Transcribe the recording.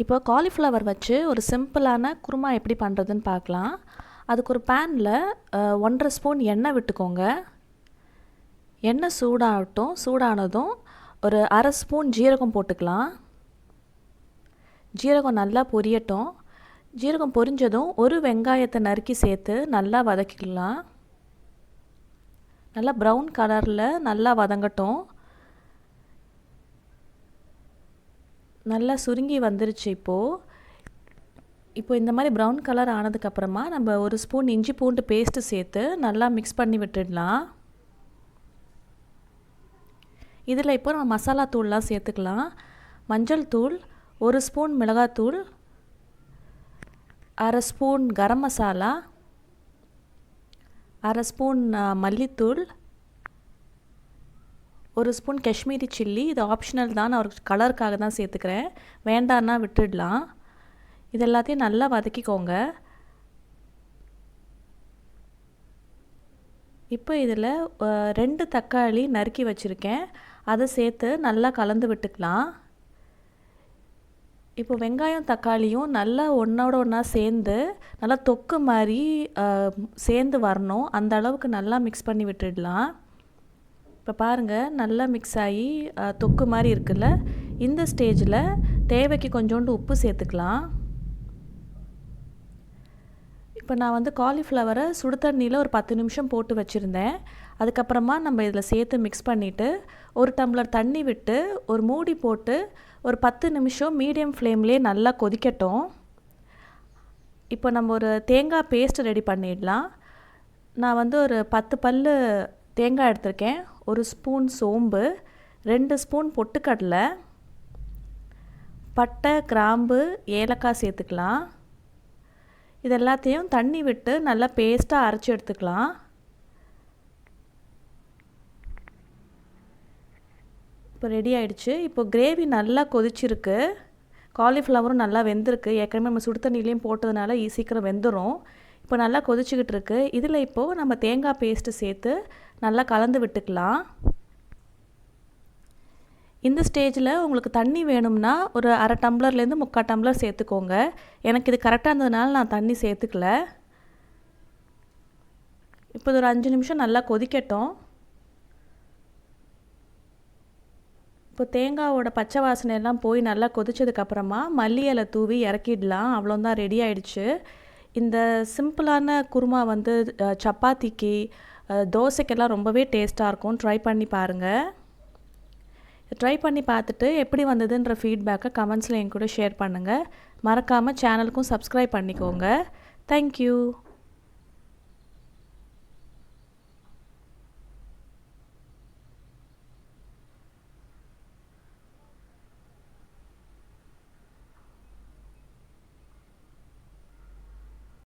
இப்போ காலிஃப்ளவர் வச்சு ஒரு சிம்பிளான குருமா எப்படி பண்ணுறதுன்னு பார்க்கலாம். அதுக்கு ஒரு பேனில் 1.5 ஸ்பூன் எண்ணெய் விட்டுக்கோங்க. எண்ணெய் சூடாகட்டும். சூடானதும் ஒரு 1/2 ஸ்பூன் ஜீரகம் போட்டுக்கலாம். ஜீரகம் நல்லா பொரியட்டும். ஜீரகம் பொரிஞ்சதும் ஒரு வெங்காயத்தை நறுக்கி சேர்த்து நல்லா வதக்கிக்கலாம். நல்லா ப்ரௌன் கலரில் நல்லா வதங்கட்டும். நல்லா சுருங்கி வந்துருச்சு. இப்போ இந்த மாதிரி ப்ரௌன் கலர் ஆனதுக்கப்புறமா நம்ம ஒரு ஸ்பூன் இஞ்சி பூண்டு பேஸ்ட்டு சேர்த்து நல்லா மிக்ஸ் பண்ணி விட்டுடலாம். இதில் இப்போ நம்ம மசாலா தூள்லாம் சேர்த்துக்கலாம். மஞ்சள் தூள், 1 ஸ்பூன் மிளகாத்தூள், 1/2 ஸ்பூன் கரம் மசாலா, 1/2 ஸ்பூன் மல்லித்தூள், 1 ஸ்பூன் காஷ்மீரி சில்லி. இது ஆப்ஷனல் தான், நான் ஒரு கலருக்காக தான் சேர்த்துக்கிறேன். வேண்டான்னா விட்டுடலாம். இது எல்லாத்தையும் நல்லா வதக்கிக்கோங்க. இப்போ இதில் 2 தக்காளி நறுக்கி வச்சுருக்கேன், அதை சேர்த்து நல்லா கலந்து விட்டுக்கலாம். இப்போ வெங்காயம் தக்காளியும் நல்லா ஒன்றோட ஒன்றா சேர்ந்து நல்லா தொக்கு மாதிரி சேர்ந்து வரணும். அந்த அளவுக்கு நல்லா மிக்ஸ் பண்ணி விட்டுடலாம். இப்போ பாருங்கள், நல்லா மிக்ஸ் ஆகி தொக்கு மாதிரி இருக்குல்ல. இந்த ஸ்டேஜில் தேவைக்கு கொஞ்சோண்டு உப்பு சேர்த்துக்கலாம். இப்போ நான் காலிஃப்ளவரை சுடு தண்ணியில் ஒரு 10 நிமிஷம் போட்டு வச்சுருந்தேன். அதுக்கப்புறமா நம்ம இதில் சேர்த்து மிக்ஸ் பண்ணிவிட்டு 1 டம்ளர் தண்ணி விட்டு ஒரு மூடி போட்டு ஒரு 10 நிமிஷம் மீடியம் ஃப்ளேம்லேயே நல்லா கொதிக்கட்டும். இப்போ நம்ம ஒரு தேங்காய் பேஸ்ட் ரெடி பண்ணிடலாம். நான் ஒரு 10 பல் தேங்காய் எடுத்திருக்கேன். 1 ஸ்பூன் சோம்பு, 2 ஸ்பூன் பொட்டுக்கடலை, பட்டை, கிராம்பு, ஏலக்காய் சேர்த்துக்கலாம். இது எல்லாத்தையும் தண்ணி விட்டு நல்லா பேஸ்ட்டாக அரைச்சி எடுத்துக்கலாம். இப்போ ரெடி ஆகிடுச்சு. இப்போ கிரேவி நல்லா கொதிச்சிருக்கு. காலிஃப்ளவரும் நல்லா வெந்திருக்கு. ஏற்கனவே நம்ம சுடு தண்ணிலையும் போட்டதுனால சீக்கிரம் வெந்துடும். இப்போ நல்லா கொதிச்சுக்கிட்டு இருக்கு. இதில் இப்போது நம்ம தேங்காய் பேஸ்ட்டு சேர்த்து நல்லா கலந்து விட்டுக்கலாம். இந்த ஸ்டேஜில் உங்களுக்கு தண்ணி வேணும்னா ஒரு 1/2 டம்ளர்லேருந்து 3/4 டம்ளர் சேர்த்துக்கோங்க. எனக்கு இது கரெக்டாக இருந்ததுனால நான் தண்ணி சேர்த்துக்கல. இப்போ ஒரு 5 நிமிஷம் நல்லா கொதிக்கட்டும். இப்போ தேங்காவோட பச்சை வாசனை எல்லாம் போய் நல்லா கொதிச்சதுக்கப்புறமா மல்லி இலை தூவி இறக்கிடலாம். அவ்வளோதான், ரெடி ஆகிடுச்சு. இந்த சிம்பிளான குருமா சப்பாத்திக்கு, தோசைக்கெல்லாம் ரொம்பவே டேஸ்ட்டாக இருக்கும். ட்ரை பண்ணி பாருங்கள். ட்ரை பண்ணி பார்த்துட்டு எப்படி வந்ததுன்ற ஃபீட்பேக்கை கமெண்ட்ஸில் என் கூட ஷேர் பண்ணுங்கள். மறக்காமல் சேனலுக்கும் சப்ஸ்கிரைப் பண்ணிக்கோங்க. தேங்க்யூ.